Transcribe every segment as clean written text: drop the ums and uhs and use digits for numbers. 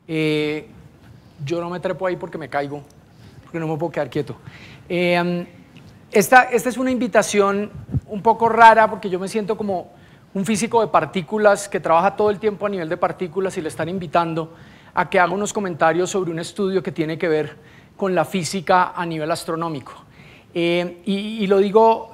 Yo no me trepo ahí porque me caigo, porque no me puedo quedar quieto. Esta es una invitación un poco rara porque yo me siento como un físico de partículas que trabaja todo el tiempo a nivel de partículas y le están invitando a que haga unos comentarios sobre un estudio que tiene que ver con la física a nivel astronómico. Y lo digo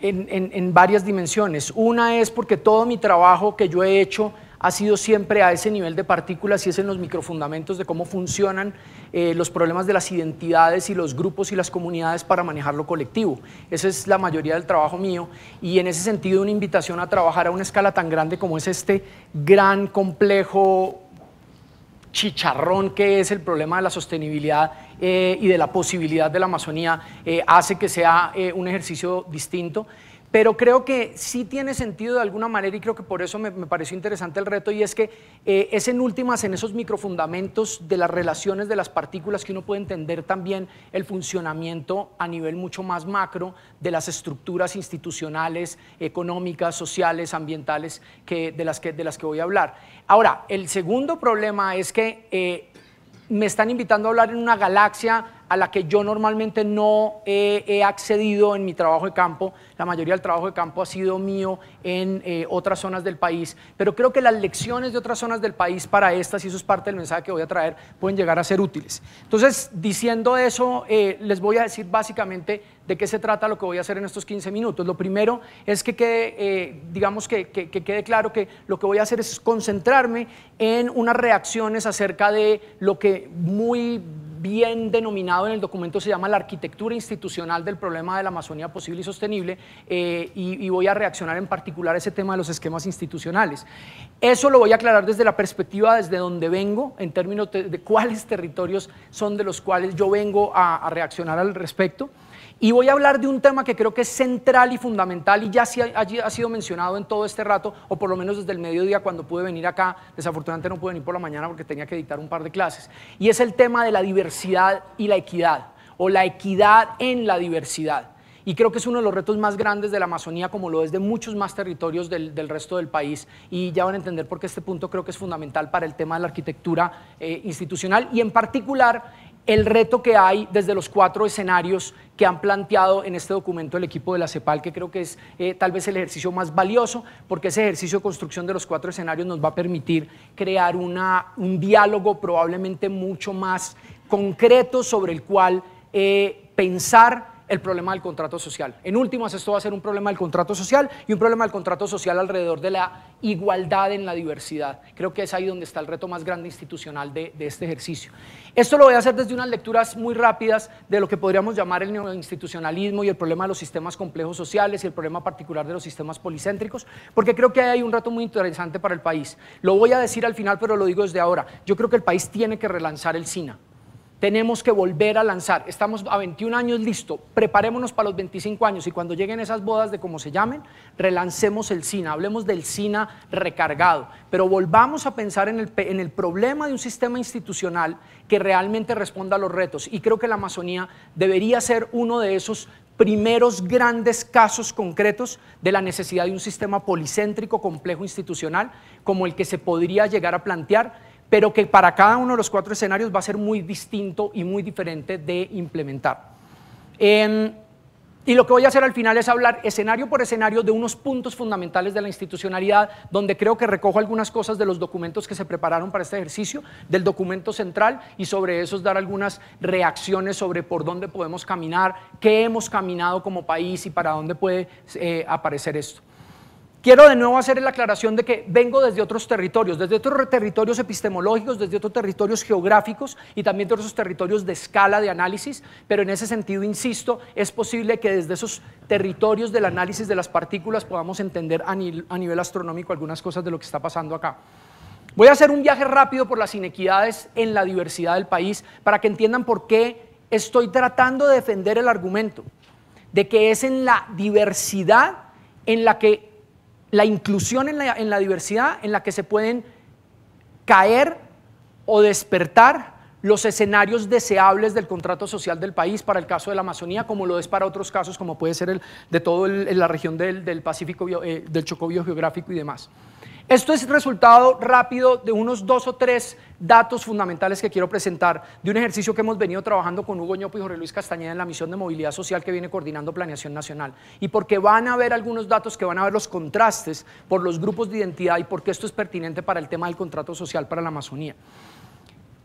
en varias dimensiones. Una es porque todo mi trabajo que yo he hecho ha sido siempre a ese nivel de partículas y es en los microfundamentos de cómo funcionan los problemas de las identidades y los grupos y las comunidades para manejar lo colectivo. Esa es la mayoría del trabajo mío y en ese sentido una invitación a trabajar a una escala tan grande como es este gran, complejo chicharrón que es el problema de la sostenibilidad y de la posibilidad de la Amazonía hace que sea un ejercicio distinto. Pero creo que sí tiene sentido de alguna manera y creo que por eso me pareció interesante el reto y es que es en últimas en esos microfundamentos de las relaciones de las partículas que uno puede entender también el funcionamiento a nivel mucho más macro de las estructuras institucionales, económicas, sociales, ambientales de las que voy a hablar. Ahora, el segundo problema es que me están invitando a hablar en una galaxia a la que yo normalmente no he accedido en mi trabajo de campo. La mayoría del trabajo de campo ha sido mío en otras zonas del país, pero creo que las lecciones de otras zonas del país para estas, y eso es parte del mensaje que voy a traer, pueden llegar a ser útiles. Entonces, diciendo eso, les voy a decir básicamente de qué se trata lo que voy a hacer en estos 15 minutos. Lo primero es que quede, digamos que quede claro que lo que voy a hacer es concentrarme en unas reacciones acerca de lo que muy bien denominado en el documento se llama la arquitectura institucional del problema de la Amazonía posible y sostenible y voy a reaccionar en particular a ese tema de los esquemas institucionales. Eso lo voy a aclarar desde la perspectiva desde donde vengo, en términos de cuáles territorios son de los cuales yo vengo a reaccionar al respecto. Y voy a hablar de un tema que creo que es central y fundamental y ya ha sido mencionado en todo este rato, o por lo menos desde el mediodía cuando pude venir acá. Desafortunadamente no pude venir por la mañana porque tenía que dictar un par de clases. Y es el tema de la diversidad y la equidad, o la equidad en la diversidad. Y creo que es uno de los retos más grandes de la Amazonía, como lo es de muchos más territorios del resto del país. Y ya van a entender por qué este punto creo que es fundamental para el tema de la arquitectura institucional y en particular el reto que hay desde los 4 escenarios que han planteado en este documento el equipo de la CEPAL, que creo que es tal vez el ejercicio más valioso, porque ese ejercicio de construcción de los 4 escenarios nos va a permitir crear un diálogo probablemente mucho más concreto sobre el cual pensar el problema del contrato social. En últimas, esto va a ser un problema del contrato social y un problema del contrato social alrededor de la igualdad en la diversidad. Creo que es ahí donde está el reto más grande institucional de este ejercicio. Esto lo voy a hacer desde unas lecturas muy rápidas de lo que podríamos llamar el neoinstitucionalismo y el problema de los sistemas complejos sociales y el problema particular de los sistemas policéntricos, porque creo que hay un reto muy interesante para el país. Lo voy a decir al final, pero lo digo desde ahora. Yo creo que el país tiene que relanzar el SINA. Tenemos que volver a lanzar, estamos a 21 años, listo, preparémonos para los 25 años y cuando lleguen esas bodas de como se llamen, relancemos el SINA, hablemos del SINA recargado, pero volvamos a pensar en el problema de un sistema institucional que realmente responda a los retos y creo que la Amazonía debería ser uno de esos primeros grandes casos concretos de la necesidad de un sistema policéntrico complejo institucional como el que se podría llegar a plantear, pero que para cada uno de los 4 escenarios va a ser muy distinto y muy diferente de implementar. Y lo que voy a hacer al final es hablar escenario por escenario de unos puntos fundamentales de la institucionalidad, donde creo que recojo algunas cosas de los documentos que se prepararon para este ejercicio, del documento central, y sobre esos dar algunas reacciones sobre por dónde podemos caminar, qué hemos caminado como país y para dónde puede aparecer esto. Quiero de nuevo hacer la aclaración de que vengo desde otros territorios epistemológicos, desde otros territorios geográficos y también de otros territorios de escala de análisis, pero en ese sentido, insisto, es posible que desde esos territorios del análisis de las partículas podamos entender a nivel astronómico algunas cosas de lo que está pasando acá. Voy a hacer un viaje rápido por las inequidades en la diversidad del país para que entiendan por qué estoy tratando de defender el argumento de que es en la diversidad en la que la inclusión en la diversidad en la que se pueden caer o despertar los escenarios deseables del contrato social del país para el caso de la Amazonía, como lo es para otros casos, como puede ser el de toda la región del Pacífico, del Chocó biogeográfico y demás. Esto es resultado rápido de unos 2 o 3 datos fundamentales que quiero presentar de un ejercicio que hemos venido trabajando con Hugo Ñopo y Jorge Luis Castañeda en la misión de movilidad social que viene coordinando Planeación Nacional. Y porque van a haber algunos datos que van a ver los contrastes por los grupos de identidad y porque esto es pertinente para el tema del contrato social para la Amazonía.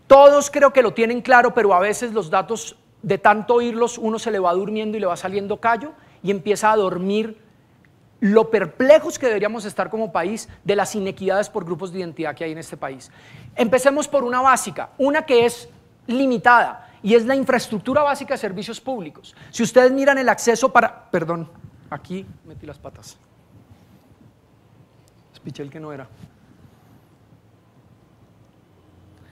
Todos creo que lo tienen claro, pero a veces los datos, de tanto oírlos, uno se le va durmiendo y le va saliendo callo y empieza a dormir lo perplejos que deberíamos estar como país de las inequidades por grupos de identidad que hay en este país. Empecemos por una básica, una que es limitada, y es la infraestructura básica de servicios públicos. Si ustedes miran el acceso para... Perdón, aquí metí las patas. Espiché el que no era.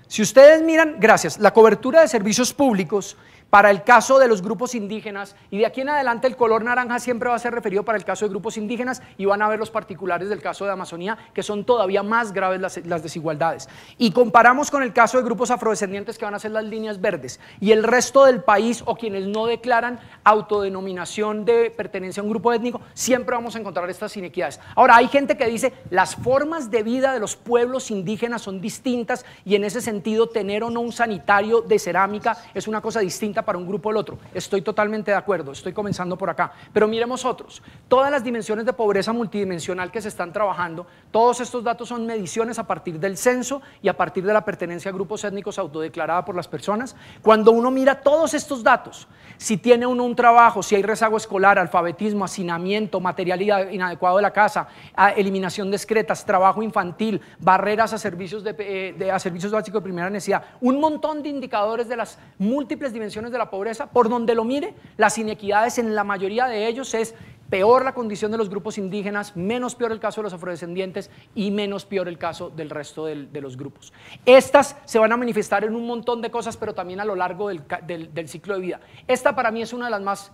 Si ustedes miran, gracias, la cobertura de servicios públicos para el caso de los grupos indígenas, y de aquí en adelante el color naranja siempre va a ser referido para el caso de grupos indígenas, y van a ver los particulares del caso de Amazonía, que son todavía más graves las desigualdades. Y comparamos con el caso de grupos afrodescendientes, que van a ser las líneas verdes, y el resto del país, o quienes no declaran autodenominación de pertenencia a un grupo étnico, siempre vamos a encontrar estas inequidades. Ahora, hay gente que dice, las formas de vida de los pueblos indígenas son distintas, y en ese sentido, tener o no un sanitario de cerámica es una cosa distinta para un grupo o el otro. Estoy totalmente de acuerdo, estoy comenzando por acá. Pero miremos otros. Todas las dimensiones de pobreza multidimensional que se están trabajando, todos estos datos son mediciones a partir del censo y a partir de la pertenencia a grupos étnicos autodeclarada por las personas. Cuando uno mira todos estos datos, si tiene uno un trabajo, si hay rezago escolar, alfabetismo, hacinamiento, material inadecuado de la casa, eliminación de excretas, trabajo infantil, barreras a servicios, a servicios básicos de primera necesidad, un montón de indicadores de las múltiples dimensiones de la pobreza, por donde lo mire, las inequidades en la mayoría de ellos es peor la condición de los grupos indígenas, menos peor el caso de los afrodescendientes y menos peor el caso del resto de los grupos. Estas se van a manifestar en un montón de cosas, pero también a lo largo del ciclo de vida. Esta para mí es una de las más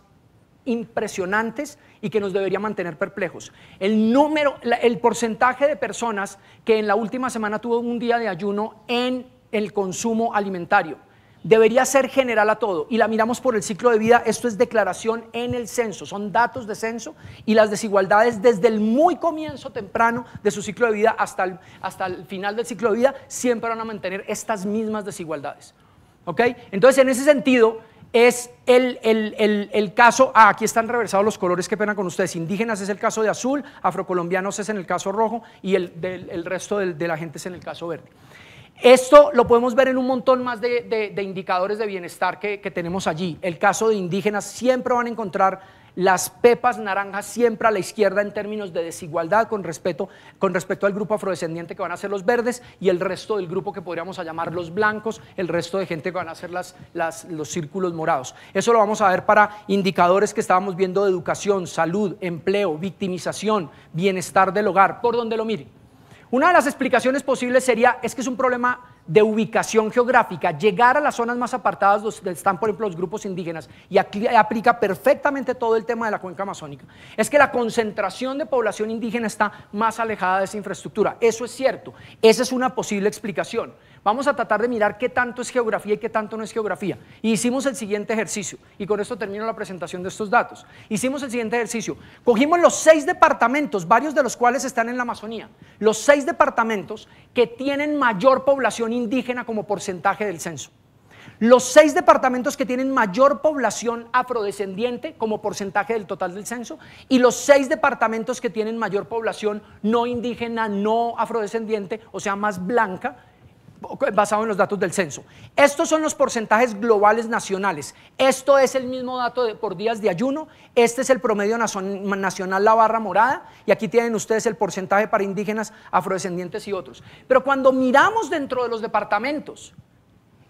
impresionantes y que nos debería mantener perplejos. El porcentaje de personas que en la última semana tuvo un día de ayuno en el consumo alimentario debería ser general a todo, y la miramos por el ciclo de vida. Esto es declaración en el censo, son datos de censo, y las desigualdades desde el muy comienzo temprano de su ciclo de vida hasta el final del ciclo de vida siempre van a mantener estas mismas desigualdades. ¿Ok? Entonces, en ese sentido, es el caso, aquí están reversados los colores, qué pena con ustedes, indígenas es el caso de azul, afrocolombianos es en el caso rojo, y el resto de la gente es en el caso verde. Esto lo podemos ver en un montón más de indicadores de bienestar que tenemos allí. El caso de indígenas, siempre van a encontrar las pepas naranjas siempre a la izquierda en términos de desigualdad con respecto al grupo afrodescendiente, que van a ser los verdes, y el resto del grupo que podríamos llamar los blancos, el resto de gente que van a ser los círculos morados. Eso lo vamos a ver para indicadores que estábamos viendo de educación, salud, empleo, victimización, bienestar del hogar, por donde lo miren. Una de las explicaciones posibles es que es un problema de ubicación geográfica, llegar a las zonas más apartadas donde están, por ejemplo, los grupos indígenas, y aquí aplica perfectamente todo el tema de la cuenca amazónica. Es que la concentración de población indígena está más alejada de esa infraestructura. Eso es cierto, esa es una posible explicación. Vamos a tratar de mirar qué tanto es geografía y qué tanto no es geografía. Y hicimos el siguiente ejercicio, y con esto termino la presentación de estos datos. Hicimos el siguiente ejercicio, cogimos los 6 departamentos, varios de los cuales están en la Amazonía, los 6 departamentos que tienen mayor población indígena como porcentaje del censo, los 6 departamentos que tienen mayor población afrodescendiente como porcentaje del total del censo, y los 6 departamentos que tienen mayor población no indígena, no afrodescendiente, o sea, más blanca, basado en los datos del censo. Estos son los porcentajes globales nacionales. Esto es el mismo dato por días de ayuno. Este es el promedio nacional, la barra morada, y aquí tienen ustedes el porcentaje para indígenas, afrodescendientes y otros. Pero cuando miramos dentro de los departamentos,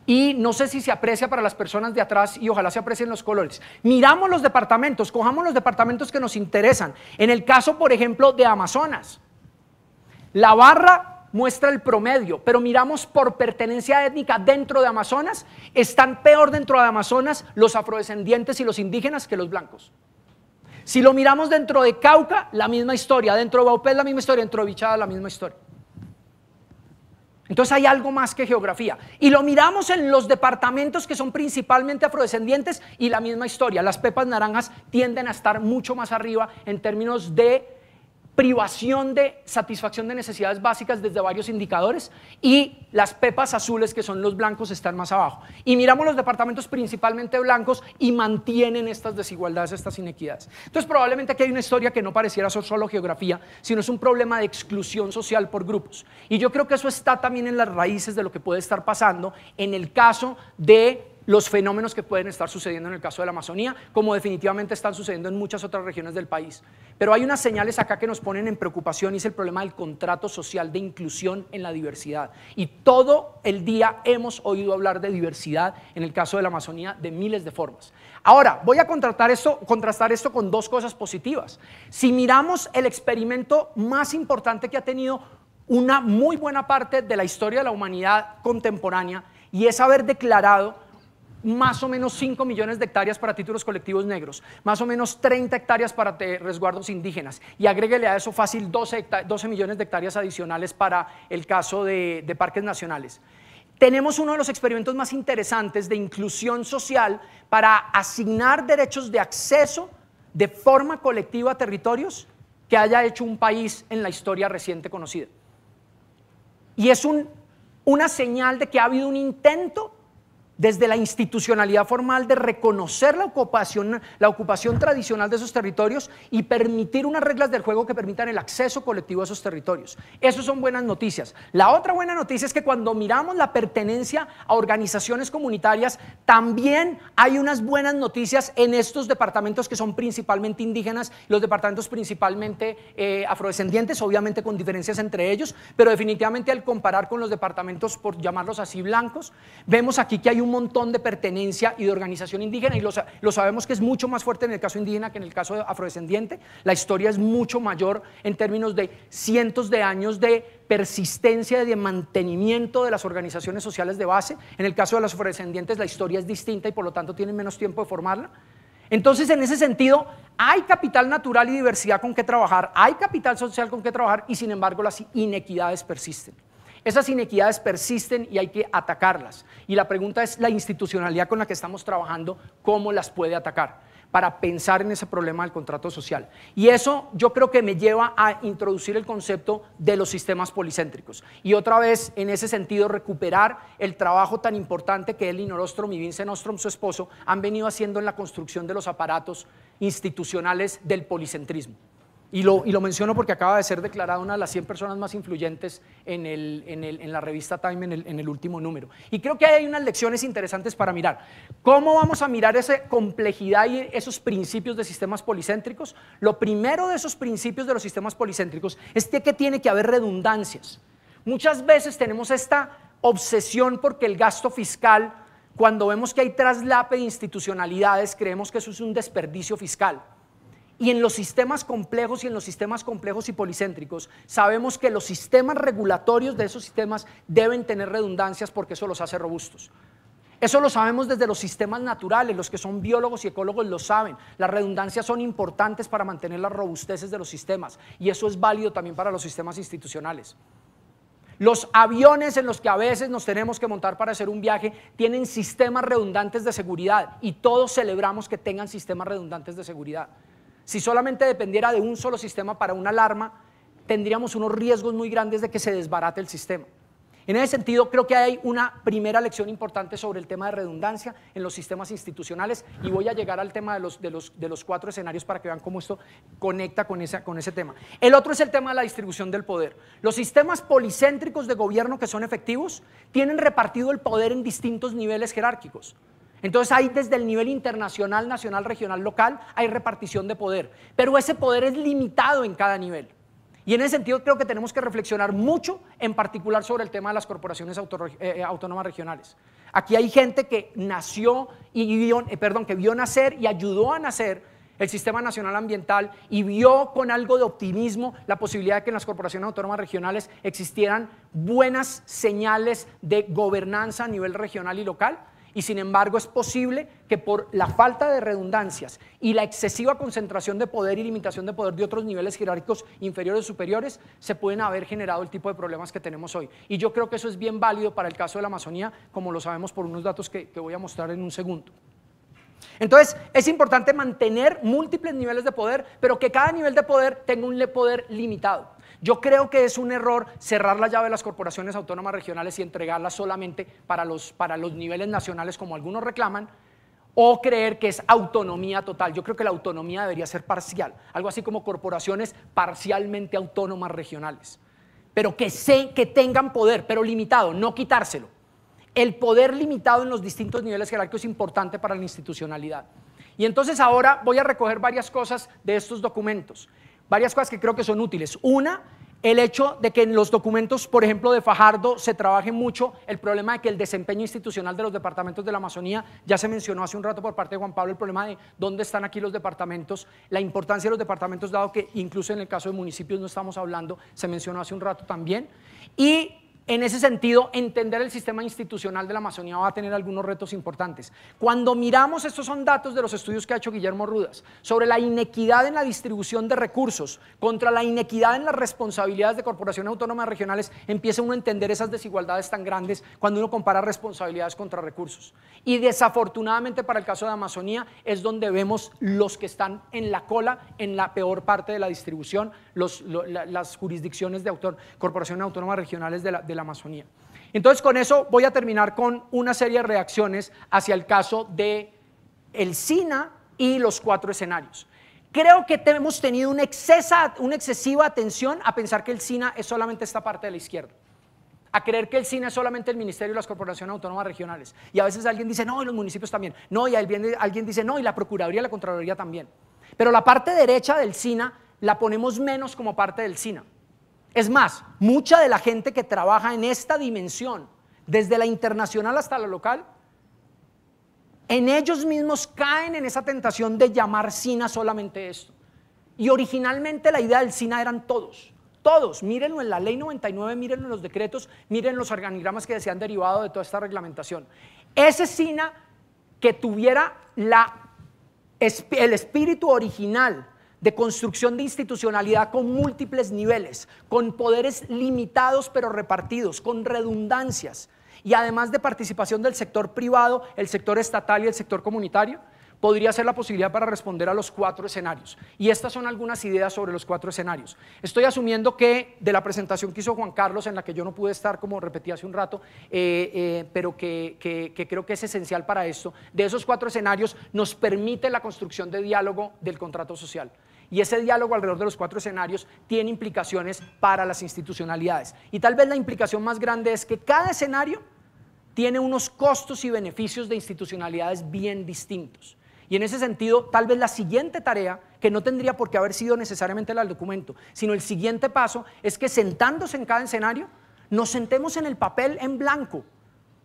y no sé si se aprecia para las personas de atrás, y ojalá se aprecien los colores, miramos los departamentos, cojamos los departamentos que nos interesan. En el caso, por ejemplo, de Amazonas, la barra muestra el promedio, pero miramos por pertenencia étnica dentro de Amazonas, están peor dentro de Amazonas los afrodescendientes y los indígenas que los blancos. Si lo miramos dentro de Cauca, la misma historia, dentro de Baupés la misma historia, dentro de Bichada la misma historia. Entonces hay algo más que geografía. Y lo miramos en los departamentos que son principalmente afrodescendientes, y la misma historia, las pepas naranjas tienden a estar mucho más arriba en términos de privación de satisfacción de necesidades básicas desde varios indicadores, y las pepas azules, que son los blancos, están más abajo. Y miramos los departamentos principalmente blancos y mantienen estas desigualdades, estas inequidades. Entonces probablemente aquí hay una historia que no pareciera ser solo geografía, sino es un problema de exclusión social por grupos. Y yo creo que eso está también en las raíces de lo que puede estar pasando en el caso de los fenómenos que pueden estar sucediendo en el caso de la Amazonía, como definitivamente están sucediendo en muchas otras regiones del país. Pero hay unas señales acá que nos ponen en preocupación, y es el problema del contrato social de inclusión en la diversidad. Y todo el día hemos oído hablar de diversidad en el caso de la Amazonía de miles de formas. Ahora, voy a contrastar esto con dos cosas positivas. Si miramos el experimento más importante que ha tenido una muy buena parte de la historia de la humanidad contemporánea, y es haber declarado más o menos 5 millones de hectáreas para títulos colectivos negros, más o menos 30 hectáreas para resguardos indígenas, y agréguele a eso fácil 12 millones de hectáreas adicionales para el caso de parques nacionales. Tenemos uno de los experimentos más interesantes de inclusión social para asignar derechos de acceso de forma colectiva a territorios que haya hecho un país en la historia reciente conocida. Y es una señal de que ha habido un intento desde la institucionalidad formal de reconocer la ocupación tradicional de esos territorios y permitir unas reglas del juego que permitan el acceso colectivo a esos territorios. Eso son buenas noticias. La otra buena noticia es que cuando miramos la pertenencia a organizaciones comunitarias, también hay unas buenas noticias en estos departamentos que son principalmente indígenas, los departamentos principalmente afrodescendientes, obviamente con diferencias entre ellos, pero definitivamente al comparar con los departamentos, por llamarlos así, blancos, vemos aquí que hay un montón de pertenencia y de organización indígena, y lo sabemos que es mucho más fuerte en el caso indígena que en el caso afrodescendiente. La historia es mucho mayor en términos de cientos de años de persistencia y de mantenimiento de las organizaciones sociales de base. En el caso de los afrodescendientes la historia es distinta y por lo tanto tienen menos tiempo de formarla. Entonces, en ese sentido, hay capital natural y diversidad con que trabajar, hay capital social con que trabajar, y sin embargo las inequidades persisten. Esas inequidades persisten y hay que atacarlas. Y la pregunta es la institucionalidad con la que estamos trabajando, ¿cómo las puede atacar? Para pensar en ese problema del contrato social. Y eso yo creo que me lleva a introducir el concepto de los sistemas policéntricos. Y otra vez, en ese sentido, recuperar el trabajo tan importante que Elinor Ostrom y Vincent Ostrom, su esposo, han venido haciendo en la construcción de los aparatos institucionales del policentrismo. Y lo menciono porque acaba de ser declarada una de las 100 personas más influyentes en la revista Time en el último número. Y creo que hay unas lecciones interesantes para mirar. ¿Cómo vamos a mirar esa complejidad y esos principios de sistemas policéntricos? Lo primero de esos principios de los sistemas policéntricos es que tiene que haber redundancias. Muchas veces tenemos esta obsesión porque el gasto fiscal, cuando vemos que hay traslape de institucionalidades, creemos que eso es un desperdicio fiscal. Y en los sistemas complejos y policéntricos sabemos que los sistemas regulatorios de esos sistemas deben tener redundancias porque eso los hace robustos. Eso lo sabemos desde los sistemas naturales, los que son biólogos y ecólogos lo saben. Las redundancias son importantes para mantener las robusteces de los sistemas, y eso es válido también para los sistemas institucionales. Los aviones en los que a veces nos tenemos que montar para hacer un viaje tienen sistemas redundantes de seguridad, y todos celebramos que tengan sistemas redundantes de seguridad. Si solamente dependiera de un solo sistema para una alarma, tendríamos unos riesgos muy grandes de que se desbarate el sistema. En ese sentido, creo que hay una primera lección importante sobre el tema de redundancia en los sistemas institucionales, y voy a llegar al tema de los 4 escenarios para que vean cómo esto conecta con ese tema. El otro es el tema de la distribución del poder. Los sistemas policéntricos de gobierno que son efectivos tienen repartido el poder en distintos niveles jerárquicos. Entonces hay desde el nivel internacional, nacional, regional, local, hay repartición de poder, pero ese poder es limitado en cada nivel. Y en ese sentido creo que tenemos que reflexionar mucho, en particular sobre el tema de las corporaciones autónomas regionales. Aquí hay gente que que vio nacer y ayudó a nacer el Sistema Nacional Ambiental, y vio con algo de optimismo la posibilidad de que en las corporaciones autónomas regionales existieran buenas señales de gobernanza a nivel regional y local. Y sin embargo es posible que por la falta de redundancias y la excesiva concentración de poder y limitación de poder de otros niveles jerárquicos inferiores o superiores se pueden haber generado el tipo de problemas que tenemos hoy. Y yo creo que eso es bien válido para el caso de la Amazonía, como lo sabemos por unos datos que voy a mostrar en un segundo. Entonces, es importante mantener múltiples niveles de poder, pero que cada nivel de poder tenga un poder limitado. Yo creo que es un error cerrar la llave de las corporaciones autónomas regionales y entregarlas solamente para los niveles nacionales, como algunos reclaman, o creer que es autonomía total. Yo creo que la autonomía debería ser parcial, algo así como corporaciones parcialmente autónomas regionales, pero que tengan poder, pero limitado, no quitárselo. El poder limitado en los distintos niveles jerárquicos es importante para la institucionalidad. Y entonces ahora voy a recoger varias cosas de estos documentos, varias cosas que creo que son útiles. Una, el hecho de que en los documentos, por ejemplo, de Fajardo, se trabaje mucho el problema de que el desempeño institucional de los departamentos de la Amazonía, ya se mencionó hace un rato por parte de Juan Pablo, el problema de dónde están aquí los departamentos, la importancia de los departamentos, dado que incluso en el caso de municipios no estamos hablando, se mencionó hace un rato también. Y en ese sentido, entender el sistema institucional de la Amazonía va a tener algunos retos importantes. Cuando miramos, estos son datos de los estudios que ha hecho Guillermo Rudas, sobre la inequidad en la distribución de recursos contra la inequidad en las responsabilidades de corporaciones autónomas regionales, empieza uno a entender esas desigualdades tan grandes cuando uno compara responsabilidades contra recursos. Y desafortunadamente para el caso de Amazonía es donde vemos los que están en la cola, en la peor parte de la distribución, las jurisdicciones de corporaciones autónomas regionales de la Amazonía. Entonces, con eso voy a terminar con una serie de reacciones hacia el caso de el SINA y los 4 escenarios. Creo que hemos tenido una excesiva atención a pensar que el SINA es solamente esta parte de la izquierda, a creer que el SINA es solamente el Ministerio y las corporaciones autónomas regionales. Y a veces alguien dice, no, y los municipios también. No, y alguien dice, no, y la Procuraduría y la Contraloría también. Pero la parte derecha del SINA la ponemos menos como parte del SINA. Es más, mucha de la gente que trabaja en esta dimensión, desde la internacional hasta la local, en ellos mismos caen en esa tentación de llamar SINA solamente esto. Y originalmente la idea del SINA eran todos, mírenlo en la ley 99, mírenlo en los decretos, miren los organigramas que se han derivado de toda esta reglamentación. Ese SINA que tuviera el espíritu original de construcción de institucionalidad con múltiples niveles, con poderes limitados pero repartidos, con redundancias, y además de participación del sector privado, el sector estatal y el sector comunitario, podría ser la posibilidad para responder a los 4 escenarios. Y estas son algunas ideas sobre los 4 escenarios. Estoy asumiendo que de la presentación que hizo Juan Carlos, en la que yo no pude estar, como repetí hace un rato, pero que creo que es esencial para esto, de esos 4 escenarios nos permite la construcción de diálogo del contrato social. Y ese diálogo alrededor de los 4 escenarios tiene implicaciones para las institucionalidades. Y tal vez la implicación más grande es que cada escenario tiene unos costos y beneficios de institucionalidades bien distintos. Y en ese sentido, tal vez la siguiente tarea, que no tendría por qué haber sido necesariamente la del documento, sino el siguiente paso, es que sentándose en cada escenario, nos sentemos en el papel en blanco,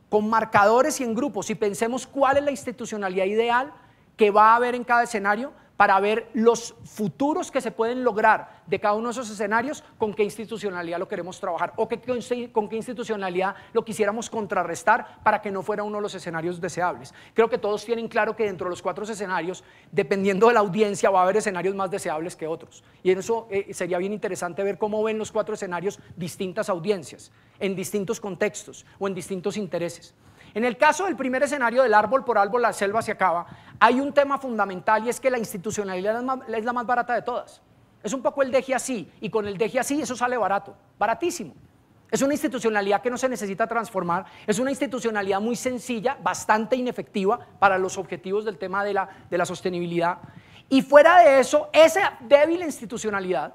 con marcadores y en grupos, y pensemos cuál es la institucionalidad ideal que va a haber en cada escenario, para ver los futuros que se pueden lograr de cada uno de esos escenarios, con qué institucionalidad lo queremos trabajar o con qué institucionalidad lo quisiéramos contrarrestar para que no fuera uno de los escenarios deseables. Creo que todos tienen claro que dentro de los 4 escenarios, dependiendo de la audiencia, va a haber escenarios más deseables que otros. Y en eso sería bien interesante ver cómo ven los 4 escenarios distintas audiencias, en distintos contextos o en distintos intereses. En el caso del primer escenario del árbol por árbol, la selva se acaba, hay un tema fundamental y es que la institucionalidad es la más barata de todas. Es un poco el deje así, y con el deje así eso sale barato, baratísimo. Es una institucionalidad que no se necesita transformar, es una institucionalidad muy sencilla, bastante inefectiva para los objetivos del tema de la sostenibilidad. Y fuera de eso, esa débil institucionalidad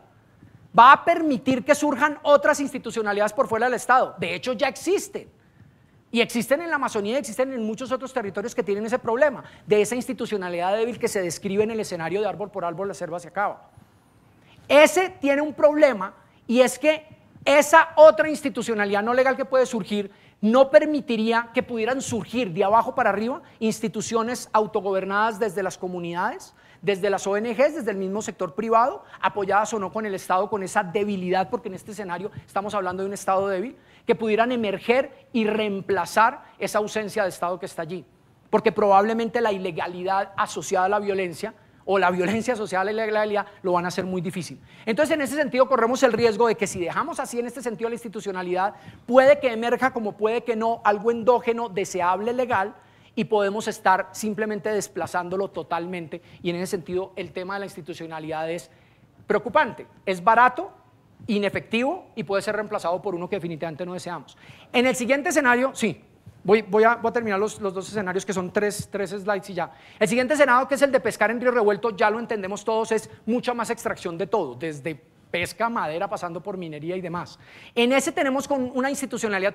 va a permitir que surjan otras institucionalidades por fuera del Estado. De hecho, ya existen. Y existen en la Amazonía y existen en muchos otros territorios que tienen ese problema, de esa institucionalidad débil que se describe en el escenario de árbol por árbol, la selva se acaba. Ese tiene un problema, y es que esa otra institucionalidad no legal que puede surgir no permitiría que pudieran surgir de abajo para arriba instituciones autogobernadas desde las comunidades, desde las ONGs, desde el mismo sector privado, apoyadas o no con el Estado, con esa debilidad, porque en este escenario estamos hablando de un Estado débil, que pudieran emerger y reemplazar esa ausencia de Estado que está allí. Porque probablemente la ilegalidad asociada a la violencia o la violencia asociada a la ilegalidad lo van a hacer muy difícil. Entonces, en ese sentido, corremos el riesgo de que si dejamos así en este sentido la institucionalidad, puede que emerja, como puede que no, algo endógeno, deseable, legal, y podemos estar simplemente desplazándolo totalmente, y en ese sentido el tema de la institucionalidad es preocupante, es barato, inefectivo y puede ser reemplazado por uno que definitivamente no deseamos. En el siguiente escenario, sí, voy a terminar los dos escenarios que son tres slides y ya. El siguiente escenario, que es el de pescar en río revuelto, ya lo entendemos todos, es mucha más extracción de todo, desde pesca, madera, pasando por minería y demás. En ese tenemos con una institucionalidad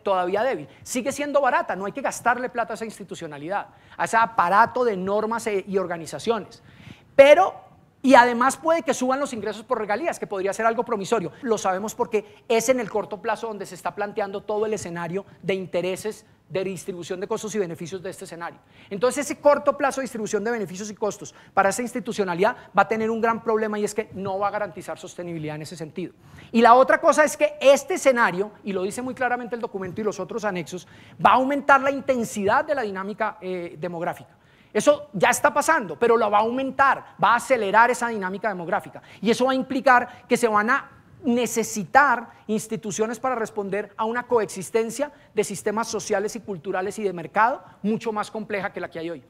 todavía débil. Sigue siendo barata, no hay que gastarle plata a esa institucionalidad, a ese aparato de normas y organizaciones. Y además puede que suban los ingresos por regalías, que podría ser algo promisorio. Lo sabemos porque es en el corto plazo donde se está planteando todo el escenario de intereses de distribución de costos y beneficios de este escenario. Entonces ese corto plazo de distribución de beneficios y costos para esa institucionalidad va a tener un gran problema, y es que no va a garantizar sostenibilidad en ese sentido. Y la otra cosa es que este escenario, y lo dice muy claramente el documento y los otros anexos, va a aumentar la intensidad de la dinámica demográfica. Eso ya está pasando, pero lo va a aumentar, va a acelerar esa dinámica demográfica, y eso va a implicar que se van a necesitar instituciones para responder a una coexistencia de sistemas sociales y culturales y de mercado mucho más compleja que la que hay hoy,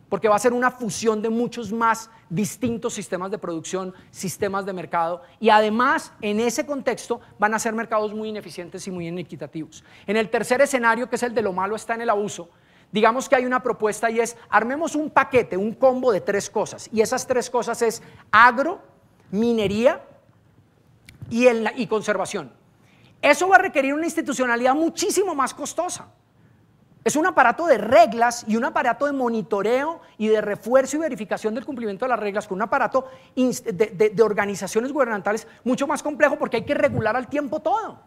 porque va a ser una fusión de muchos más distintos sistemas de producción, sistemas de mercado, y además en ese contexto van a ser mercados muy ineficientes y muy inequitativos. En el tercer escenario, que es el de lo malo está en el abuso, digamos que hay una propuesta, y es: armemos un paquete, un combo de 3 cosas, y esas 3 cosas es agro, minería y conservación. Eso va a requerir una institucionalidad muchísimo más costosa. Es un aparato de reglas y un aparato de monitoreo y de refuerzo y verificación del cumplimiento de las reglas, con un aparato de organizaciones gubernamentales mucho más complejo, porque hay que regular al tiempo todo.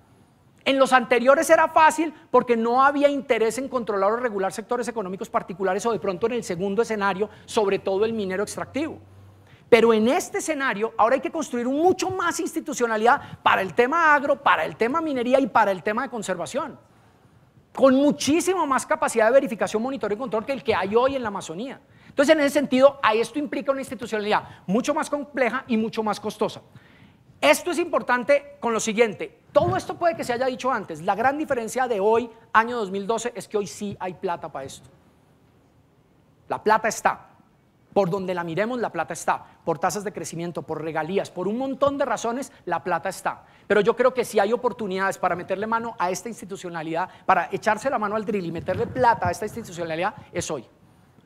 En los anteriores era fácil porque no había interés en controlar o regular sectores económicos particulares, o de pronto en el segundo escenario, sobre todo el minero extractivo. Pero en este escenario ahora hay que construir mucho más institucionalidad para el tema agro, para el tema minería y para el tema de conservación, con muchísimo más capacidad de verificación, monitoreo y control que el que hay hoy en la Amazonía. Entonces, en ese sentido, esto implica una institucionalidad mucho más compleja y mucho más costosa. Esto es importante con lo siguiente: todo esto puede que se haya dicho antes, la gran diferencia de hoy, año 2012, es que hoy sí hay plata para esto. La plata está, por donde la miremos la plata está, por tasas de crecimiento, por regalías, por un montón de razones la plata está. Pero yo creo que si hay oportunidades para meterle mano a esta institucionalidad, para echarse la mano al drill y meterle plata a esta institucionalidad, es hoy.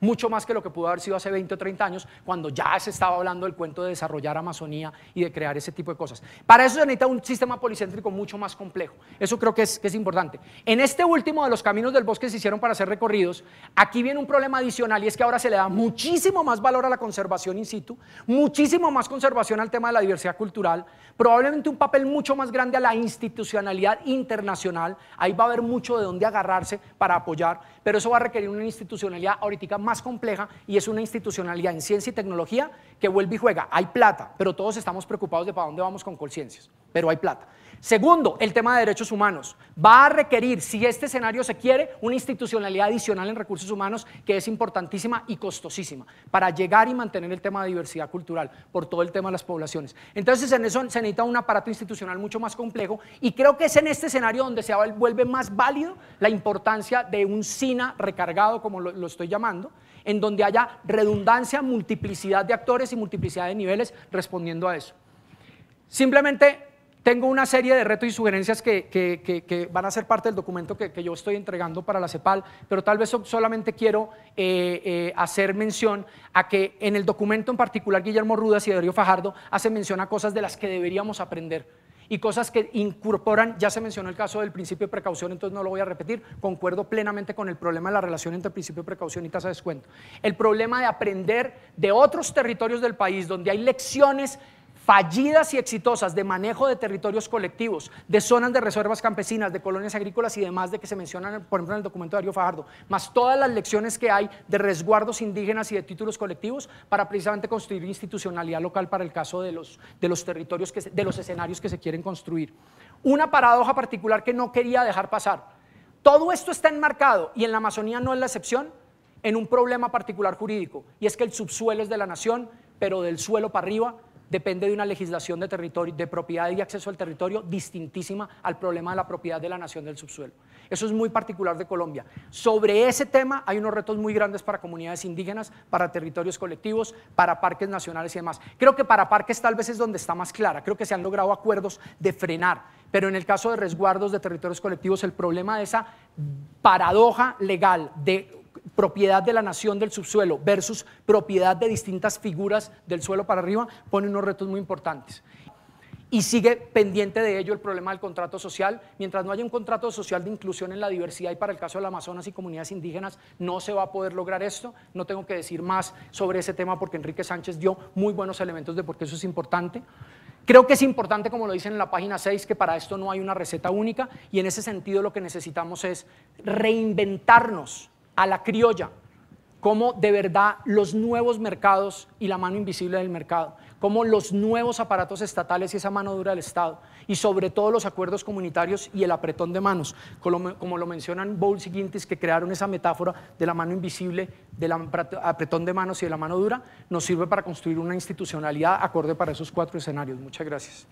Mucho más que lo que pudo haber sido hace 20 o 30 años, cuando ya se estaba hablando del cuento de desarrollar Amazonía y de crear ese tipo de cosas. Para eso se necesita un sistema policéntrico mucho más complejo. Eso creo que es importante. En este último de los caminos del bosque se hicieron para ser recorridos, aquí viene un problema adicional, y es que ahora se le da muchísimo más valor a la conservación in situ, muchísimo más conservación al tema de la diversidad cultural, probablemente un papel mucho más grande a la institucionalidad internacional. Ahí va a haber mucho de dónde agarrarse para apoyar, pero eso va a requerir una institucionalidad ahorita más compleja, y es una institucionalidad en ciencia y tecnología que vuelve y juega. Hay plata, pero todos estamos preocupados de para dónde vamos con Colciencias, pero hay plata. Segundo, el tema de derechos humanos. Va a requerir, si este escenario se quiere, una institucionalidad adicional en recursos humanos que es importantísima y costosísima para llegar y mantener el tema de diversidad cultural por todo el tema de las poblaciones. Entonces, en eso se necesita un aparato institucional mucho más complejo, y creo que es en este escenario donde se vuelve más válido la importancia de un SINA recargado, como lo estoy llamando, en donde haya redundancia, multiplicidad de actores y multiplicidad de niveles respondiendo a eso. Simplemente tengo una serie de retos y sugerencias que van a ser parte del documento que yo estoy entregando para la CEPAL, pero tal vez solamente quiero hacer mención a que en el documento en particular Guillermo Rudas y Darío Fajardo hacen mención a cosas de las que deberíamos aprender, y cosas que incorporan. Ya se mencionó el caso del principio de precaución, entonces no lo voy a repetir. Concuerdo plenamente con el problema de la relación entre principio de precaución y tasa de descuento. El problema de aprender de otros territorios del país donde hay lecciones fallidas y exitosas de manejo de territorios colectivos, de zonas de reservas campesinas, de colonias agrícolas y demás, de que se mencionan, por ejemplo, en el documento de Darío Fajardo, más todas las lecciones que hay de resguardos indígenas y de títulos colectivos para precisamente construir institucionalidad local para el caso de los territorios, de los escenarios que se quieren construir. Una paradoja particular que no quería dejar pasar: todo esto está enmarcado, y en la Amazonía no es la excepción, en un problema particular jurídico, y es que el subsuelo es de la nación, pero del suelo para arriba depende de una legislación de territorio, de propiedad y acceso al territorio distintísima al problema de la propiedad de la nación del subsuelo. Eso es muy particular de Colombia. Sobre ese tema hay unos retos muy grandes para comunidades indígenas, para territorios colectivos, para parques nacionales y demás. Creo que para parques tal vez es donde está más clara. Creo que se han logrado acuerdos de frenar, pero en el caso de resguardos de territorios colectivos, el problema de esa paradoja legal de propiedad de la nación del subsuelo versus propiedad de distintas figuras del suelo para arriba pone unos retos muy importantes. Y sigue pendiente de ello el problema del contrato social. Mientras no haya un contrato social de inclusión en la diversidad, y para el caso del Amazonas y comunidades indígenas no se va a poder lograr esto. No tengo que decir más sobre ese tema porque Enrique Sánchez dio muy buenos elementos de por qué eso es importante. Creo que es importante, como lo dicen en la página 6, que para esto no hay una receta única, y en ese sentido lo que necesitamos es reinventarnos a la criolla, como de verdad los nuevos mercados y la mano invisible del mercado, como los nuevos aparatos estatales y esa mano dura del Estado, y sobre todo los acuerdos comunitarios y el apretón de manos, como lo mencionan Bowles y Gintis, que crearon esa metáfora de la mano invisible, del apretón de manos y de la mano dura, nos sirve para construir una institucionalidad acorde para esos 4 escenarios. Muchas gracias.